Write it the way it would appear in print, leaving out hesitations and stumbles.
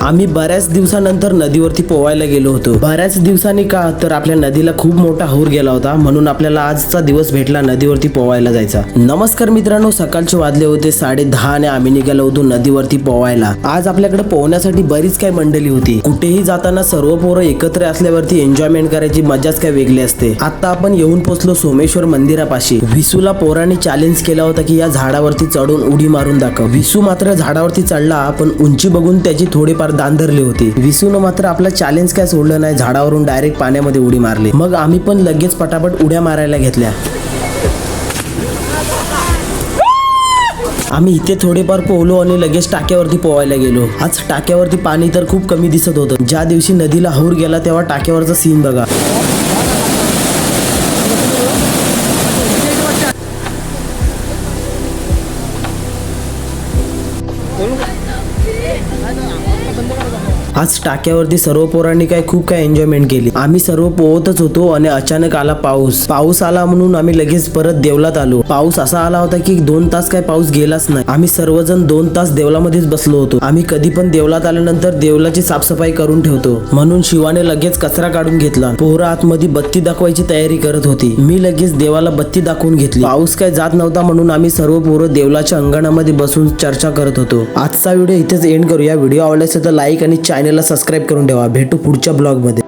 आम्ही बऱ्याच दिवसानंतर नदीवरती पोवायला गेलो होतो. बऱ्याच दिवसांनी का तर आपल्या नदीला खूप मोठा हौर गेला होता, म्हणून आपल्याला आजचा दिवस भेटला नदीवरती पोवायला जायचा. नमस्कार मित्रांनो, सकाळचे वाजले होते 10:30 आणि आम्ही निघालो होतो नदीवरती पोवायला. आज आपल्याकडे पोहण्यासाठी बरीच काही मंडळी होती. कुठेही जाताना सर्व पोरं एकत्र असल्यावरती एन्जॉयमेंट करायची मजाच काय वेगळी असते. आता आपण येऊन पोहोचलो सोमेश्वर मंदिरापाशी. विसूला पोरांनी चॅलेंज केला होता की या झाडावरती चढून उडी मारून दाखव. विसू मात्र झाडावरती चढला, पण उंची बघून त्याची थोडीफार दान धरली होती. विसून मात्र आपला चॅलेंज काय सोडलं नाही, झाडावरून डायरेक्ट पाण्यामध्ये उडी मारली. मग आम्ही पण लगेच पटापट उड्या मारायला घेतल्या. आम्ही इथे थोडेफार पोहलो आणि लगेच टाक्यावरती पोहायला गेलो. आज टाक्यावरती पाणी तर खूप कमी दिसत होतं. ज्या दिवशी नदीला हौर गेला तेव्हा टाक्यावरचा सीन बघा. आज टाक्यावरती सर्व पोरांनी खूप काय एन्जॉयमेंट केली. आम्ही सर्व पोहतच होतो आणि अचानक आला पाऊस आला म्हणून आम्ही लगेच परत देवलात आलो. पाऊस असा आला होता की 2 तास काय पाऊस गेलाच नाही. आम्ही सर्वजण 2 तास देवलामध्येच बसलो होतो. आम्ही कधी पण देवलात आल्यानंतर देवलाची साफसफाई करून ठेवतो, म्हणून शिवाने लगेच कचरा काढून घेतला. पोरं आतमध्ये बत्ती दाखवायची तयारी करत होती. मी लगेच देवाला बत्ती दाखवून घेतली. पाऊस काय जात नव्हता म्हणून आम्ही सर्व पोरं देवलाच्या अंगणामध्ये बसून चर्चा करत होतो. आजचा व्हिडिओ इथेच एंड करूया. व्हिडिओ आवडला असेल तर लाईक आणि चॅनलला सबस्क्राईब करून ठेवा. भेटू पुढच्या ब्लॉग मध्ये.